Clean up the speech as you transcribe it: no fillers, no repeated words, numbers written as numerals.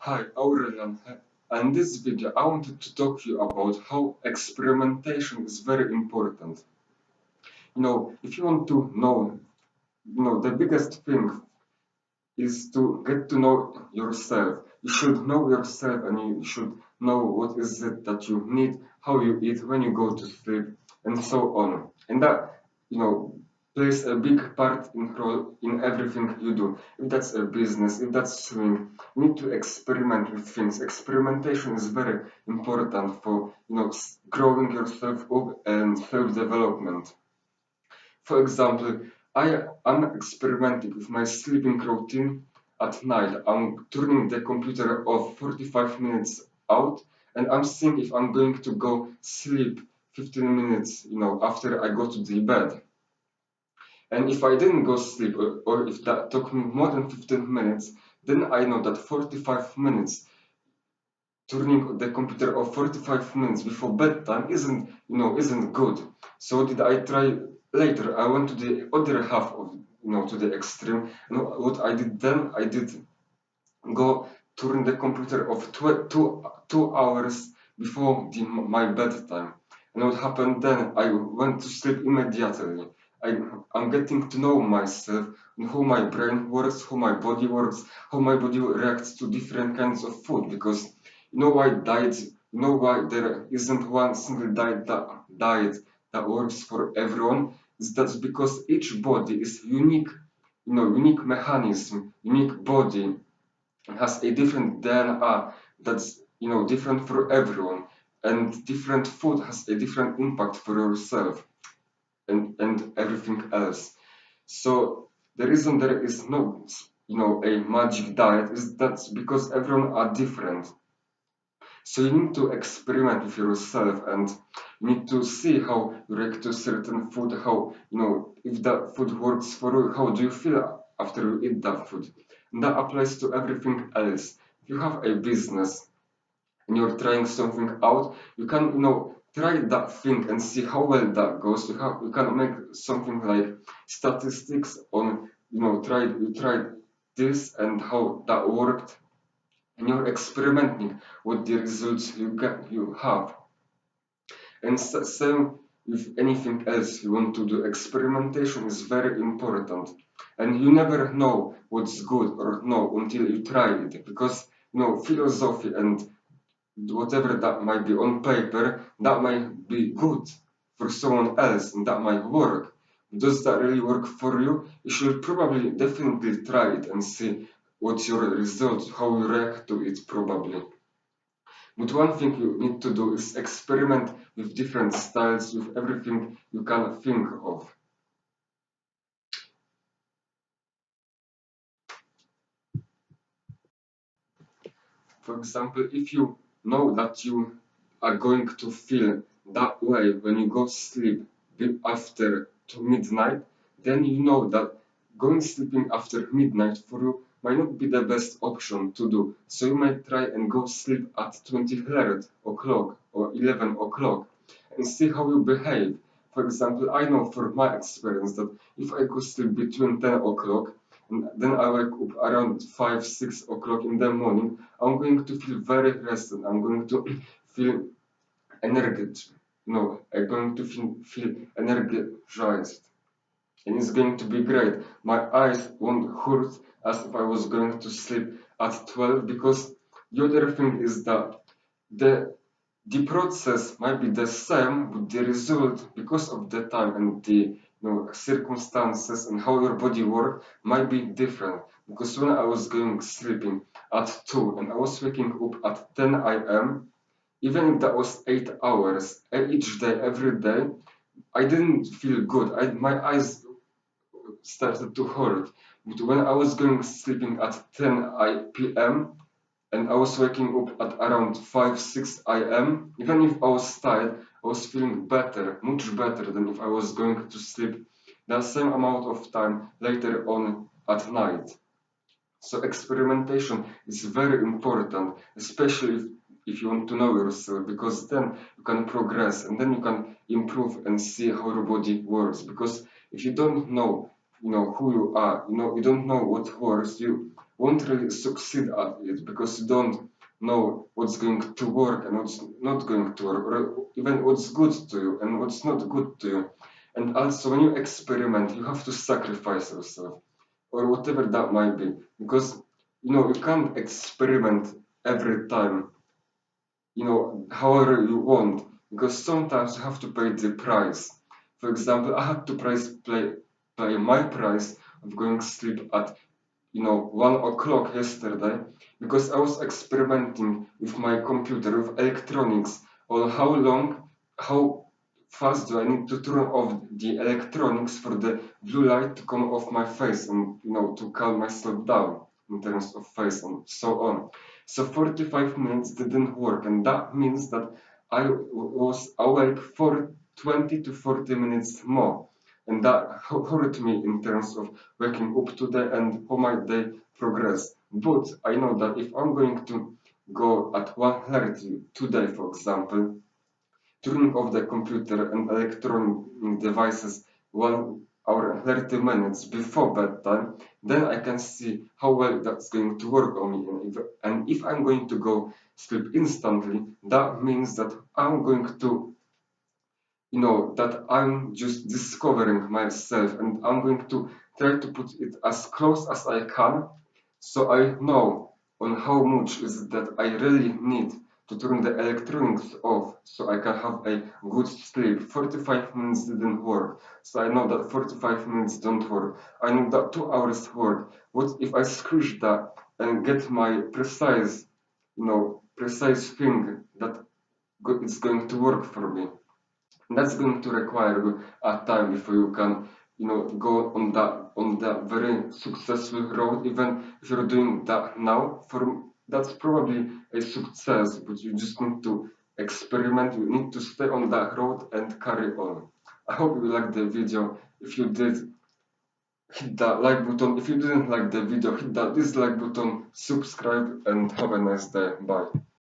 Hi, Aurelian. In this video, I wanted to talk to you about how experimentation is very important. If you want to know, the biggest thing is to get to know yourself. You should know yourself and you should know what is it that you need, how you eat, when you go to sleep, and so on. And that, plays a big part in everything you do. If that's a business, if that's swimming, you need to experiment with things. Experimentation is very important for, growing yourself up and self-development. For example, am experimenting with my sleeping routine at night. I'm turning the computer off 45 minutes out and I'm seeing if I'm going to go sleep 15 minutes, after I go to the bed. And if I didn't go sleep or if that took me more than 15 minutes, then I know that 45 minutes turning the computer off 45 minutes before bedtime isn't good. So did I try later? I went to the other half of, to the extreme. And what I did then, I did go turn the computer off 2 hours before my bedtime. And what happened then, I went to sleep immediately. I'm getting to know myself and how my brain works, how my body works, how my body reacts to different kinds of food. Because why there isn't one single diet that works for everyone. That's because each body is unique, unique mechanism, unique body has a different DNA that's different for everyone, and different food has a different impact for yourself and everything else. So the reason there is no a magic diet is that's because everyone are different. So you need to experiment with yourself and you need to see how you react to certain food, how if that food works for you, how do you feel after you eat that food. And that applies to everything else. If you have a business and you're trying something out, you can try that thing and see how well that goes. You can make something like statistics on you tried this and how that worked, and you're experimenting with the results you have. And same with anything else you want to do. Experimentation is very important, and you never know what's good or no until you try it, because philosophy and whatever that might be on paper, that might be good for someone else and that might work. Does that really work for you? You should probably definitely try it and see what's your result, how you react to it probably. But one thing you need to do is experiment with different styles, with everything you can think of. For example, if you know that you are going to feel that way when you go sleep after to midnight, then you know that going sleeping after midnight for you might not be the best option to do. So you might try and go sleep at 23 o'clock or 11 o'clock and see how you behave. For example, I know for my experience that if I go sleep between 10 o'clock and then I wake up around 5, 6 o'clock in the morning, I'm going to feel very rested. I'm going to feel energetic. No, I'm going to feel energized. And it's going to be great. My eyes won't hurt as if I was going to sleep at 12, because the other thing is that the the process might be the same, but the result, because of the time and the circumstances and how your body works, might be different. Because when I was going sleeping at 2 and I was waking up at 10 a.m., even if that was 8 hours each day, every day, I didn't feel good. My eyes started to hurt. But when I was going sleeping at 10 p.m., and I was waking up at around 5, 6 a.m. Even if I was tired, I was feeling better, much better than if I was going to sleep the same amount of time later on at night. So experimentation is very important, especially if you want to know yourself, because then you can progress and then you can improve and see how your body works. Because if you don't know, who you are, you don't know what works, you won't really succeed at it because you don't know what's going to work and what's not going to work, or even what's good to you and what's not good to you. And also, when you experiment, you have to sacrifice yourself, or whatever that might be, because you can't experiment every time, however you want, because sometimes you have to pay the price. For example, I had to pay my price of going to sleep at 1 o'clock yesterday because I was experimenting with my computer, with electronics, on how fast do I need to turn off the electronics for the blue light to come off my face and to calm myself down in terms of face and so on. So 45 minutes didn't work, and that means that I was awake for 20 to 40 minutes more. And that hurt me in terms of waking up today and how my day progress. But I know that if I'm going to go at 1:30 today, for example, turning off the computer and electronic devices 1 hour and 30 minutes before bedtime, then I can see how well that's going to work on me. And if I'm going to go sleep instantly, that means that I'm going to that I'm just discovering myself, and I'm going to try to put it as close as I can so I know on how much is it that I really need to turn the electronics off so I can have a good sleep. 45 minutes didn't work, so I know that 45 minutes don't work. I know that 2 hours work. What if I squish that and get my precise thing that it's going to work for me? That's going to require a time before you can go on that very successful road. Even if you're doing that now, that's probably a success, but you just need to experiment. You need to stay on that road and carry on. I hope you liked the video. If you did, hit that like button. If you didn't like the video, hit that dislike button, subscribe, and have a nice day. Bye.